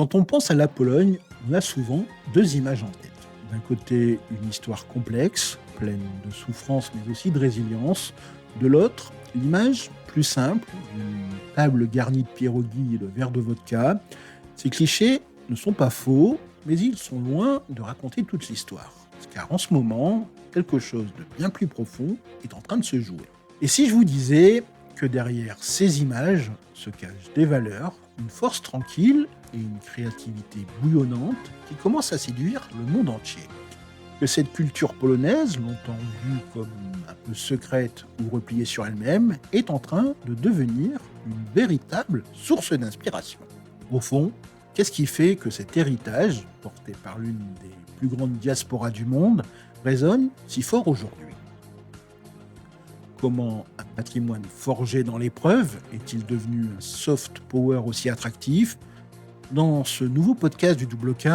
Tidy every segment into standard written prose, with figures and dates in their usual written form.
Quand on pense à la Pologne, on a souvent deux images en tête. D'un côté, une histoire complexe, pleine de souffrance mais aussi de résilience. De l'autre, l'image plus simple, d'une table garnie de pierogies et de verres de vodka. Ces clichés ne sont pas faux, mais ils sont loin de raconter toute l'histoire. Car en ce moment, quelque chose de bien plus profond est en train de se jouer. Et si je vous disais que derrière ces images se cachent des valeurs, une force tranquille et une créativité bouillonnante qui commence à séduire le monde entier. Que cette culture polonaise, longtemps vue comme un peu secrète ou repliée sur elle-même, est en train de devenir une véritable source d'inspiration. Au fond, qu'est-ce qui fait que cet héritage, porté par l'une des plus grandes diasporas du monde, résonne si fort aujourd'hui? Comment un patrimoine forgé dans l'épreuve est-il devenu un soft power aussi attractif? Dans ce nouveau podcast du Double K,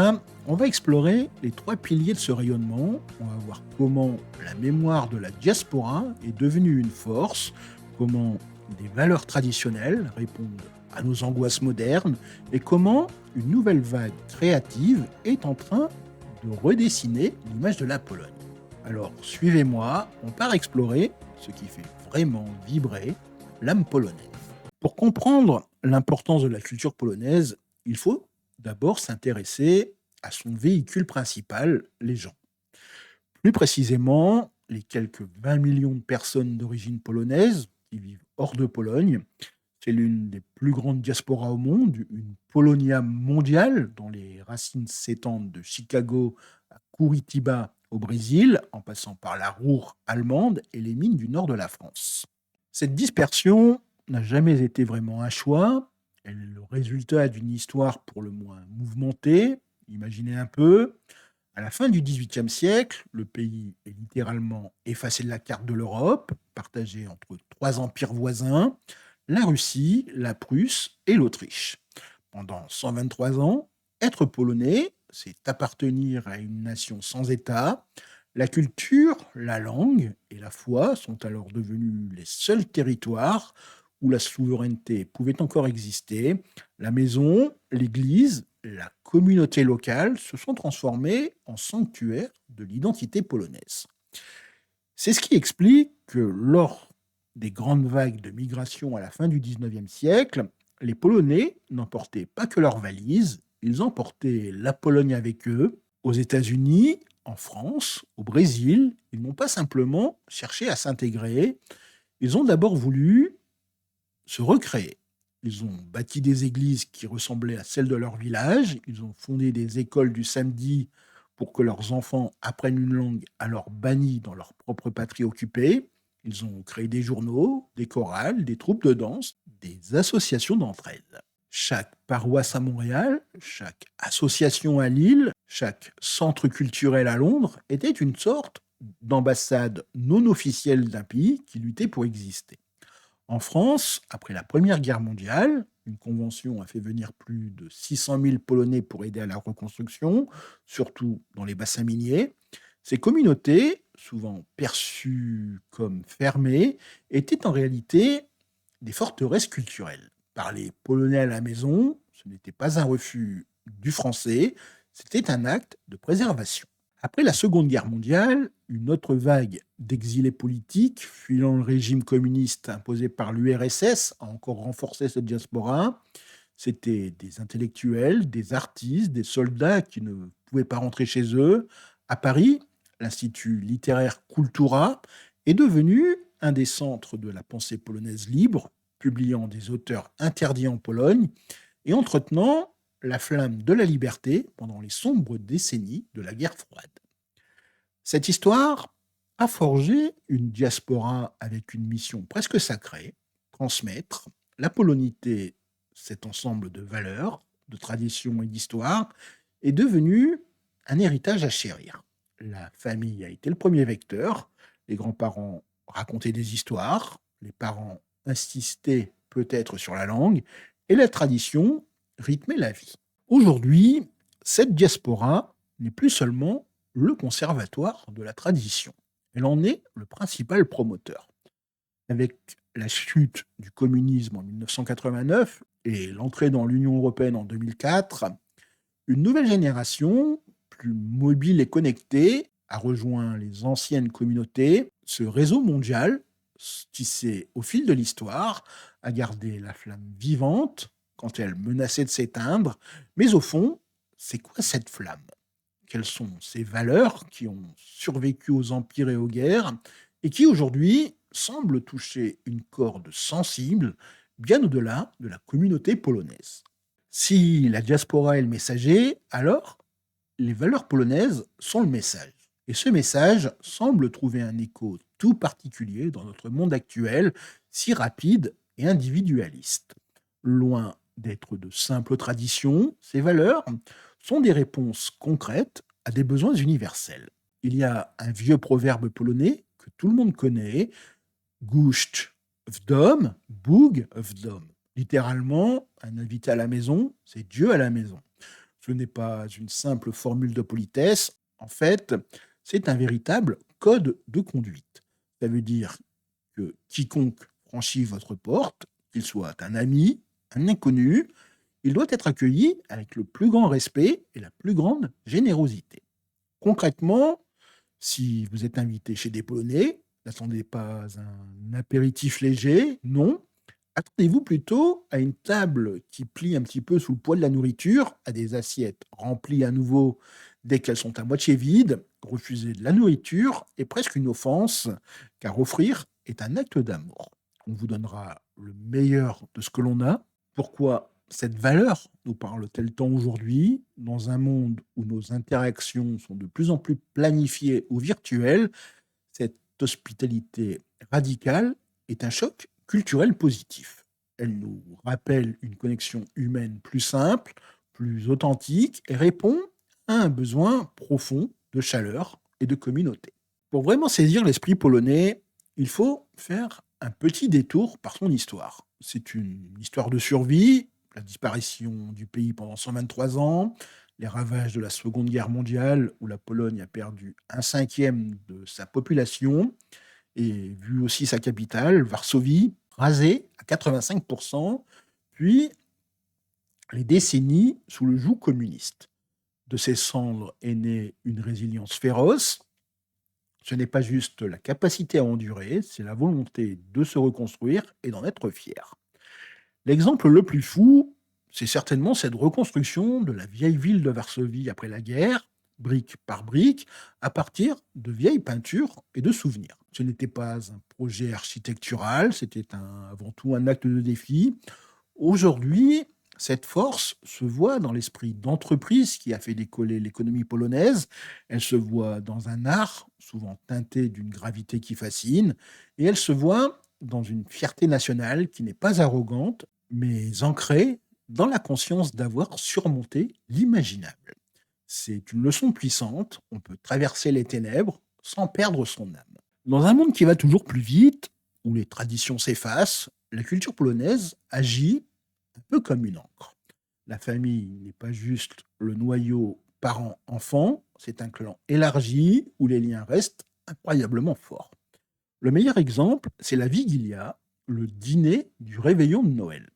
on va explorer les trois piliers de ce rayonnement. On va voir comment la mémoire de la diaspora est devenue une force, comment des valeurs traditionnelles répondent à nos angoisses modernes et comment une nouvelle vague créative est en train de redessiner l'image de la Pologne. Alors suivez-moi, on part explorer ce qui fait vraiment vibrer l'âme polonaise. Pour comprendre l'importance de la culture polonaise, il faut d'abord s'intéresser à son véhicule principal, les gens. Plus précisément, les quelques 20 millions de personnes d'origine polonaise qui vivent hors de Pologne. C'est l'une des plus grandes diasporas au monde, une Polonia mondiale dont les racines s'étendent de Chicago à Curitiba au Brésil, en passant par la Ruhr allemande et les mines du nord de la France. Cette dispersion n'a jamais été vraiment un choix. Elle est le résultat d'une histoire pour le moins mouvementée. Imaginez un peu, à la fin du XVIIIe siècle, le pays est littéralement effacé de la carte de l'Europe, partagé entre trois empires voisins, la Russie, la Prusse et l'Autriche. Pendant 123 ans, être polonais, c'est appartenir à une nation sans État. La culture, la langue et la foi sont alors devenus les seuls territoires où la souveraineté pouvait encore exister. La maison, l'église, la communauté locale se sont transformées en sanctuaires de l'identité polonaise. C'est ce qui explique que lors des grandes vagues de migration à la fin du XIXe siècle, les Polonais n'emportaient pas que leurs valises, ils emportaient la Pologne avec eux. Aux États-Unis, en France, au Brésil, ils n'ont pas simplement cherché à s'intégrer, ils ont d'abord voulu se recréer. Ils ont bâti des églises qui ressemblaient à celles de leur village, ils ont fondé des écoles du samedi pour que leurs enfants apprennent une langue alors bannie dans leur propre patrie occupée. Ils ont créé des journaux, des chorales, des troupes de danse, des associations d'entraide. Chaque paroisse à Montréal, chaque association à Lille, chaque centre culturel à Londres était une sorte d'ambassade non officielle d'un pays qui luttait pour exister. En France, après la Première Guerre mondiale, une convention a fait venir plus de 600 000 Polonais pour aider à la reconstruction, surtout dans les bassins miniers. Ces communautés, souvent perçues comme fermées, étaient en réalité des forteresses culturelles. Parler polonais à la maison, ce n'était pas un refus du français, c'était un acte de préservation. Après la Seconde Guerre mondiale, une autre vague d'exilés politiques, fuyant le régime communiste imposé par l'URSS, a encore renforcé cette diaspora. C'était des intellectuels, des artistes, des soldats qui ne pouvaient pas rentrer chez eux. À Paris, l'Institut littéraire Kultura est devenu un des centres de la pensée polonaise libre, publiant des auteurs interdits en Pologne et entretenant la flamme de la liberté pendant les sombres décennies de la guerre froide. Cette histoire a forgé une diaspora avec une mission presque sacrée, transmettre la polonité, cet ensemble de valeurs, de traditions et d'histoires, est devenu un héritage à chérir. La famille a été le premier vecteur, les grands-parents racontaient des histoires, les parents insistaient peut-être sur la langue, et la tradition rythmait la vie. Aujourd'hui, cette diaspora n'est plus seulement le conservatoire de la tradition. Elle en est le principal promoteur. Avec la chute du communisme en 1989 et l'entrée dans l'Union européenne en 2004, Une nouvelle génération, plus mobile et connectée, a rejoint les anciennes communautés. Ce réseau mondial, tissé au fil de l'histoire, a gardé la flamme vivante quand elle menaçait de s'éteindre. Mais au fond, c'est quoi cette flamme? Quelles sont ces valeurs qui ont survécu aux empires et aux guerres et qui aujourd'hui semblent toucher une corde sensible bien au-delà de la communauté polonaise? Si la diaspora est le messager, alors les valeurs polonaises sont le message. Et ce message semble trouver un écho tout particulier dans notre monde actuel, si rapide et individualiste. Loin d'être de simples traditions, ces valeurs sont des réponses concrètes à des besoins universels. Il y a un vieux proverbe polonais que tout le monde connaît, Guść w dom, Bóg w dom. Littéralement, un invité à la maison, c'est Dieu à la maison. Ce n'est pas une simple formule de politesse, en fait, c'est un véritable code de conduite. Ça veut dire que quiconque franchit votre porte, qu'il soit un ami, un inconnu, il doit être accueilli avec le plus grand respect et la plus grande générosité. Concrètement, si vous êtes invité chez des Polonais, n'attendez pas un apéritif léger, non. Attendez-vous plutôt à une table qui plie un petit peu sous le poids de la nourriture, à des assiettes remplies à nouveau dès qu'elles sont à moitié vides. Refuser de la nourriture est presque une offense, car offrir est un acte d'amour. On vous donnera le meilleur de ce que l'on a. Pourquoi cette valeur nous parle-t-elle tant aujourd'hui, dans un monde où nos interactions sont de plus en plus planifiées ou virtuelles? Cette hospitalité radicale est un choc culturel positif. Elle nous rappelle une connexion humaine plus simple, plus authentique et répond à un besoin profond de chaleur et de communauté. Pour vraiment saisir l'esprit polonais, il faut faire un petit détour par son histoire. C'est une histoire de survie, la disparition du pays pendant 123 ans, les ravages de la Seconde Guerre mondiale où la Pologne a perdu un cinquième de sa population et vu aussi sa capitale, Varsovie, rasée à 85%, puis les décennies sous le joug communiste. De ces cendres est née une résilience féroce. Ce n'est pas juste la capacité à endurer, c'est la volonté de se reconstruire et d'en être fier. L'exemple le plus fou, c'est certainement cette reconstruction de la vieille ville de Varsovie après la guerre, brique par brique, à partir de vieilles peintures et de souvenirs. Ce n'était pas un projet architectural, c'était avant tout un acte de défi. Aujourd'hui, cette force se voit dans l'esprit d'entreprise qui a fait décoller l'économie polonaise. Elle se voit dans un art, souvent teinté d'une gravité qui fascine, et elle se voit dans une fierté nationale qui n'est pas arrogante, mais ancrée dans la conscience d'avoir surmonté l'imaginable. C'est une leçon puissante, on peut traverser les ténèbres sans perdre son âme. Dans un monde qui va toujours plus vite, où les traditions s'effacent, la culture polonaise agit un peu comme une encre. La famille n'est pas juste le noyau parents-enfants, c'est un clan élargi où les liens restent incroyablement forts. Le meilleur exemple, c'est la Vigilia, le dîner du réveillon de Noël.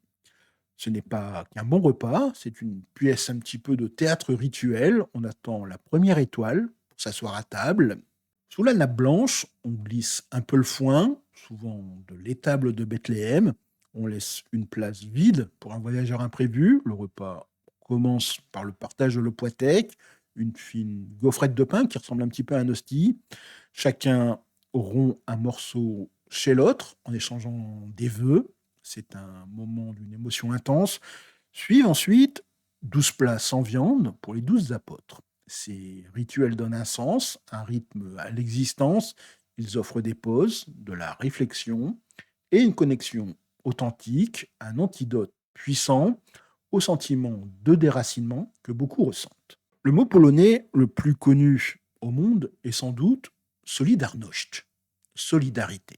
Ce n'est pas qu'un bon repas, c'est une pièce un petit peu de théâtre rituel. On attend la première étoile pour s'asseoir à table. Sous la nappe blanche, on glisse un peu le foin, souvent de l'étable de Bethléem. On laisse une place vide pour un voyageur imprévu. Le repas commence par le partage de l'opouatek, une fine gaufrette de pain qui ressemble un petit peu à un hostie. Chacun rompt un morceau chez l'autre en échangeant des vœux. C'est un moment d'une émotion intense. Suivent ensuite 12 plats sans viande pour les 12 apôtres. Ces rituels donnent un sens, un rythme à l'existence. Ils offrent des pauses, de la réflexion et une connexion authentique, un antidote puissant au sentiment de déracinement que beaucoup ressentent. Le mot polonais le plus connu au monde est sans doute Solidarność, solidarité.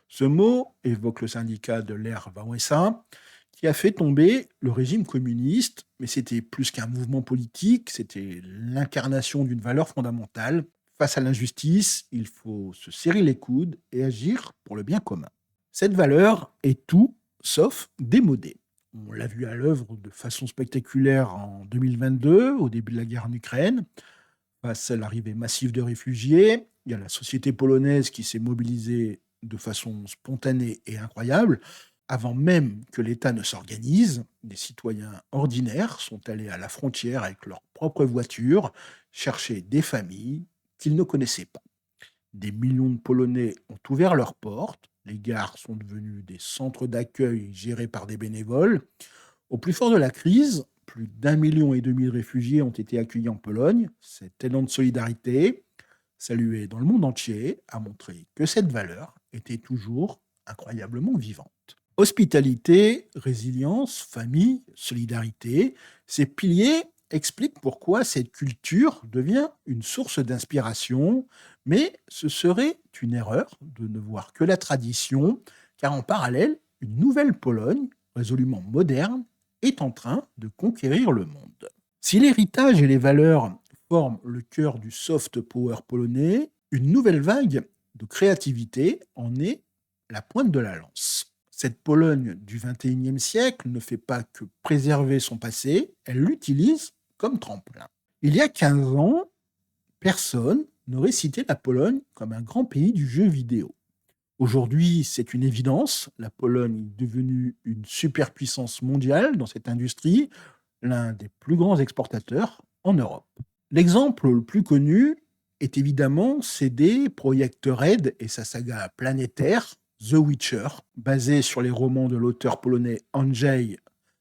Ce mot évoque le syndicat de l'ère Wałęsa, qui a fait tomber le régime communiste, mais c'était plus qu'un mouvement politique, c'était l'incarnation d'une valeur fondamentale. Face à l'injustice, il faut se serrer les coudes et agir pour le bien commun. Cette valeur est tout sauf démodée. On l'a vu à l'œuvre de façon spectaculaire en 2022, au début de la guerre en Ukraine, face à l'arrivée massive de réfugiés. Il y a la société polonaise qui s'est mobilisée de façon spontanée et incroyable. Avant même que l'État ne s'organise, des citoyens ordinaires sont allés à la frontière avec leur propre voiture chercher des familles qu'ils ne connaissaient pas. Des millions de Polonais ont ouvert leurs portes. Les gares sont devenues des centres d'accueil gérés par des bénévoles. Au plus fort de la crise, plus d'1,5 million de réfugiés ont été accueillis en Pologne. Cet élan de solidarité, salué dans le monde entier, a montré que cette valeur était toujours incroyablement vivante. Hospitalité, résilience, famille, solidarité, ces piliers expliquent pourquoi cette culture devient une source d'inspiration, mais ce serait une erreur de ne voir que la tradition, car en parallèle, une nouvelle Pologne, résolument moderne, est en train de conquérir le monde. Si l'héritage et les valeurs forment le cœur du soft power polonais, une nouvelle vague de créativité en est la pointe de la lance. Cette Pologne du XXIe siècle ne fait pas que préserver son passé, elle l'utilise comme tremplin. Il y a 15 ans, personne n'aurait cité la Pologne comme un grand pays du jeu vidéo. Aujourd'hui, c'est une évidence, la Pologne est devenue une superpuissance mondiale dans cette industrie, l'un des plus grands exportateurs en Europe. L'exemple le plus connu est évidemment CD Projekt Red et sa saga planétaire The Witcher, basée sur les romans de l'auteur polonais Andrzej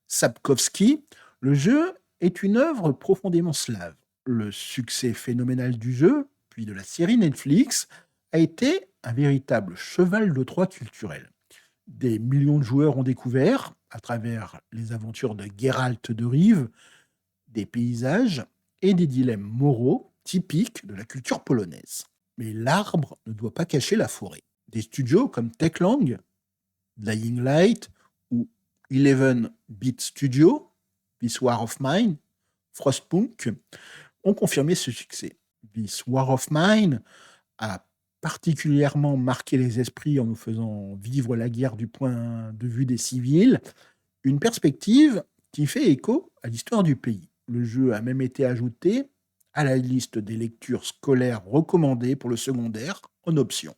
Sapkowski. Le jeu est une œuvre profondément slave. Le succès phénoménal du jeu, puis de la série Netflix, a été un véritable cheval de Troie culturel. Des millions de joueurs ont découvert, à travers les aventures de Geralt de Rive, des paysages et des dilemmes moraux typiques de la culture polonaise. Mais l'arbre ne doit pas cacher la forêt. Des studios comme Techlang, Dying Light ou 11-Bit Studio, This War of Mine, Frostpunk, ont confirmé ce succès. This War of Mine a particulièrement marqué les esprits en nous faisant vivre la guerre du point de vue des civils, une perspective qui fait écho à l'histoire du pays. Le jeu a même été ajouté à la liste des lectures scolaires recommandées pour le secondaire en option.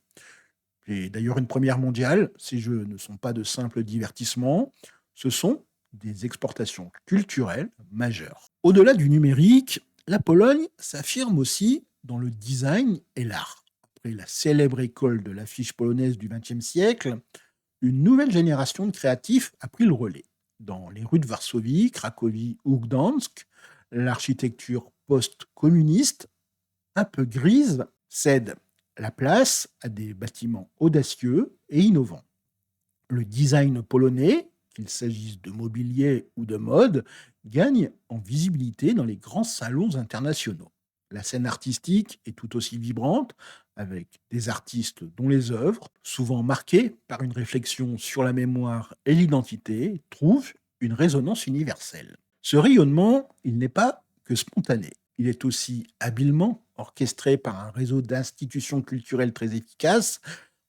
C'est d'ailleurs une première mondiale, ces jeux ne sont pas de simples divertissements, ce sont des exportations culturelles majeures. Au-delà du numérique, la Pologne s'affirme aussi dans le design et l'art. Après la célèbre école de l'affiche polonaise du XXe siècle, une nouvelle génération de créatifs a pris le relais. Dans les rues de Varsovie, Cracovie ou Gdansk, l'architecture post-communiste, un peu grise, cède la place à des bâtiments audacieux et innovants. Le design polonais, qu'il s'agisse de mobilier ou de mode, gagne en visibilité dans les grands salons internationaux. La scène artistique est tout aussi vibrante, avec des artistes dont les œuvres, souvent marquées par une réflexion sur la mémoire et l'identité, trouvent une résonance universelle. Ce rayonnement, il n'est pas que spontané. Il est aussi habilement orchestré par un réseau d'institutions culturelles très efficaces.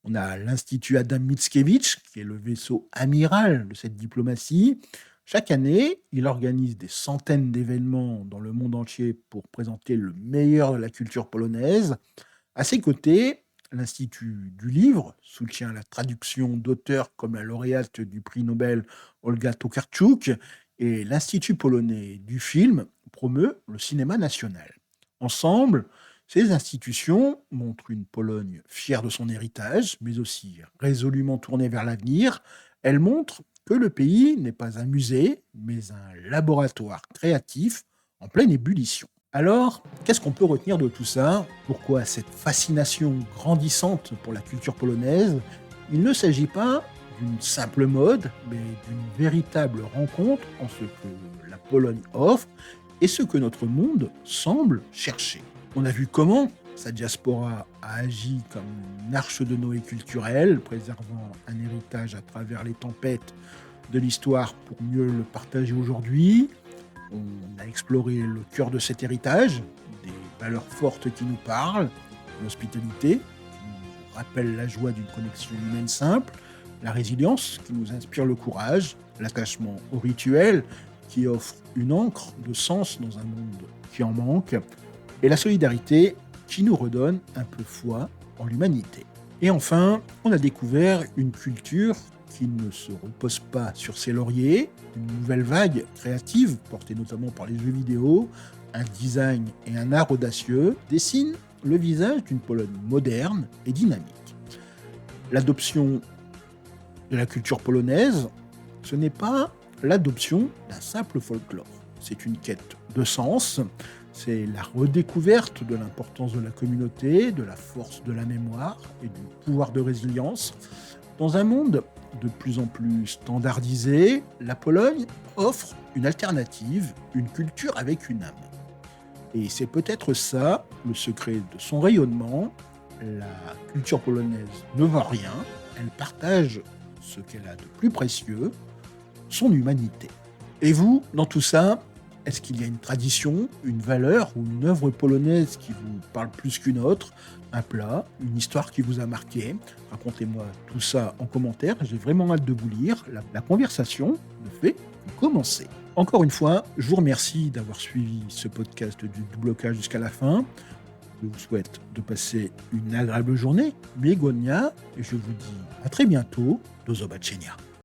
On a l'Institut Adam Mickiewicz, qui est le vaisseau amiral de cette diplomatie. Chaque année, il organise des centaines d'événements dans le monde entier pour présenter le meilleur de la culture polonaise. À ses côtés, l'Institut du Livre soutient la traduction d'auteurs comme la lauréate du prix Nobel Olga Tokarczuk et l'Institut polonais du film promeut le cinéma national. Ensemble, ces institutions montrent une Pologne fière de son héritage, mais aussi résolument tournée vers l'avenir. Elles montrent que le pays n'est pas un musée, mais un laboratoire créatif en pleine ébullition. Alors, qu'est-ce qu'on peut retenir de tout ça? Pourquoi cette fascination grandissante pour la culture polonaise? Il ne s'agit pas d'une simple mode, mais d'une véritable rencontre en ce que la Pologne offre et ce que notre monde semble chercher. On a vu comment sa diaspora a agi comme une arche de Noé culturelle, préservant un héritage à travers les tempêtes de l'histoire pour mieux le partager aujourd'hui. On a exploré le cœur de cet héritage, des valeurs fortes qui nous parlent, l'hospitalité, qui nous rappelle la joie d'une connexion humaine simple, la résilience, qui nous inspire le courage, l'attachement au rituel qui offre une encre de sens dans un monde qui en manque, et la solidarité qui nous redonne un peu foi en l'humanité. Et enfin, on a découvert une culture qui ne se repose pas sur ses lauriers, une nouvelle vague créative, portée notamment par les jeux vidéo, un design et un art audacieux, dessine le visage d'une Pologne moderne et dynamique. L'adoption de la culture polonaise, ce n'est pas l'adoption d'un simple folklore. C'est une quête de sens, c'est la redécouverte de l'importance de la communauté, de la force de la mémoire et du pouvoir de résilience. Dans un monde de plus en plus standardisé, la Pologne offre une alternative, une culture avec une âme. Et c'est peut-être ça le secret de son rayonnement. La culture polonaise ne vend rien, elle partage ce qu'elle a de plus précieux, son humanité. Et vous, dans tout ça, est-ce qu'il y a une tradition, une valeur ou une œuvre polonaise qui vous parle plus qu'une autre, un plat, une histoire qui vous a marqué? Racontez-moi tout ça en commentaire, j'ai vraiment hâte de vous lire. La conversation ne fait que commencer. Encore une fois, je vous remercie d'avoir suivi ce podcast du Doublocage jusqu'à la fin. Je vous souhaite de passer une agréable journée, Biegonia, et je vous dis à très bientôt, do zobaczenia.